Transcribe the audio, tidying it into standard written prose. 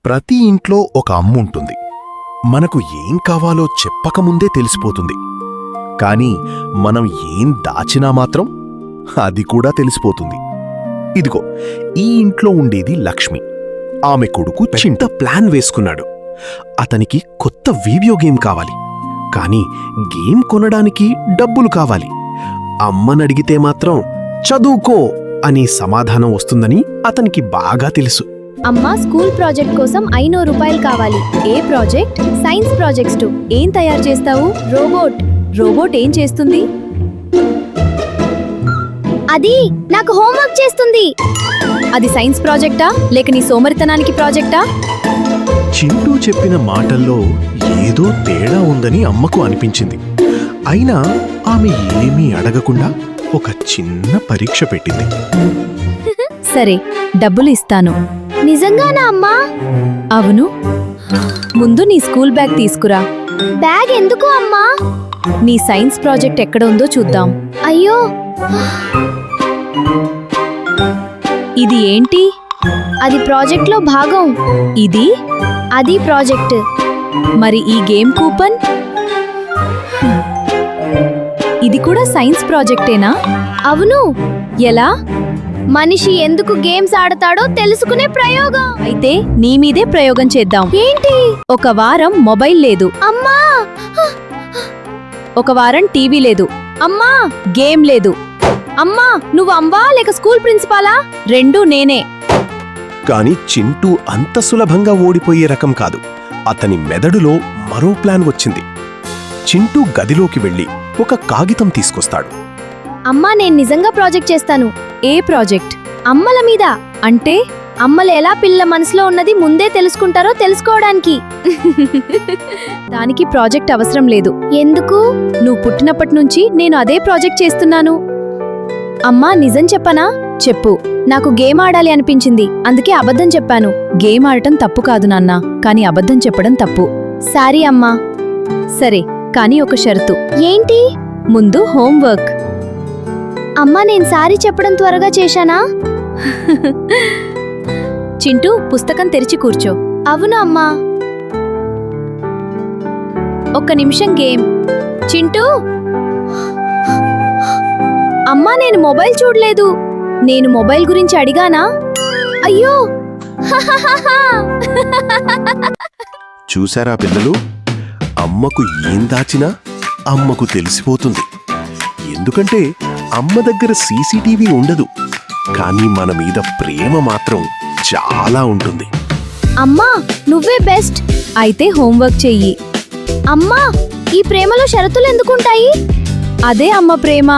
ప్రతి ఇంట్లో ఒక అమ్ముంటుంది. మనకు ఏం కావాలో చెప్పకముందే తెలిసిపోతుంది. కాని మనం ఏం దాచినా మాత్రం అది కూడా తెలిసిపోతుంది. ఇదిగో ఈ ఇంట్లో ఉండేది లక్ష్మి. ఆమె కొడుకు చింటూ ప్లాన్ వేసుకున్నాడు. అతనికి కొత్త వీడియో గేమ్ కావాలి. కాని గేమ్ కొనడానికి డబ్బులు కావాలి. అమ్మనడిగితే మాత్రం చదువుకో అని సమాధానం వస్తుందని అతనికి బాగా తెలుసు. అమ్మా, స్కూల్ ప్రాజెక్ట్ కోసం 500 రూపాయలు కావాలి. ఏ ప్రాజెక్ట్? Science projects 2. ఏం తయారు చేస్తావు? రోబోట్ ఏం చేస్తుంది? అది నాకు హోంవర్క్ చేస్తుంది. అది సైన్స్ ప్రాజెక్టా లేక నీ సోమరితనానికి ప్రాజెక్టా? చింటూ చెప్పిన మాటల్లో ఏదో తేడా ఉందని అమ్మకు అనిపించింది. అయినా ఆమె ఏమీ అడగకుండా ఒక చిన్న పరీక్ష పెట్టింది. సరే, డబ్బులు ఇస్తాను. నిజంగానా అమ్మా? అవును. ముందు నీ స్కూల్ బ్యాగ్ తీసుకురా. బ్యాగ్ ఎందుకు అమ్మా? నీ సైన్స్ ప్రాజెక్ట్ ఎక్కడ ఉందో చూద్దాం. అయ్యో, ఇది ఏంటి? అది ప్రాజెక్ట్లో భాగం. అది ప్రాజెక్ట్. మరి ఈ గేమ్ కూపన్? ఇది కూడా సైన్స్ ప్రాజెక్టేనా? అవును. ఎలా? మనిషి ఎందుకు గేమ్స్ ఆడతాడో తెలుసుకునే ప్రయోగం. అయితే నీ మీదే ప్రయోగం చేద్దాం. ఏంటి? ఒక వారం మొబైల్ లేదు. అమ్మా! ఒక వారం టీవీ లేదు. అమ్మా! గేమ్ లేదు. అమ్మా, నువ్వు అమ్మా లేక స్కూల్ ప్రిన్సిపాలా? రెండూ నేనే. కాని చింటూ అంత సులభంగా ఓడిపోయే రకం కాదు. అతని మెదడులో మరో ప్లాన్ వచ్చింది. చింటూ గదిలోకి వెళ్లి ఒక కాగితం తీసుకొస్తాడు. అమ్మా, నేను నిజంగా ప్రాజెక్ట్ చేస్తాను. ఏ ప్రాజెక్ట్? అమ్మల మీద. అంటే అమ్మలు ఎలా పిల్ల మనసులో ఉన్నది ముందే తెలుసుకుంటారో తెలుసుకోవడానికి. దానికి ప్రాజెక్ట్ అవసరం లేదు. ఎందుకు? నువ్వు పుట్టినప్పటి నుంచి నేను అదే ప్రాజెక్ట్ చేస్తున్నాను. అమ్మా, నిజం చెప్పనా? చెప్పు. నాకు గేమ్ ఆడాలి అనిపించింది, అందుకే అబద్ధం చెప్పాను. గేమ్ ఆడటం తప్పు కాదు నాన్నా, కానీ అబద్ధం చెప్పడం తప్పు. సారీ అమ్మా. సరే, కానీ ఒక షరతు. ఏంటి? ముందు హోంవర్క్. అమ్మా, నేను సారీ చెప్పడం త్వరగా చేశానా? చింటూ, పుస్తకం తెరిచి కూర్చో. అవును అమ్మా. ఒక్క నిమిషం గేమ్. చింటూ! అమ్మా, నేను మొబైల్ చూడలేదు. నేను మొబైల్ గురించి అడిగానా? అయ్యో! చూశారా పిల్లలు? అమ్మకు ఏం దాచినా అమ్మకు తెలిసిపోతుంది. ఎందుకంటే అమ్మ దగ్గర సీసీటీవీ ఉండదు, కానీ మన మీద ప్రేమ మాత్రం చాలా ఉంటుంది. అమ్మా, నువ్వే బెస్ట్. అయితే హోంవర్క్ చెయ్యి. అమ్మా, ఈ ప్రేమలో షరతులు ఎందుకుంటాయి? అదే అమ్మ ప్రేమ.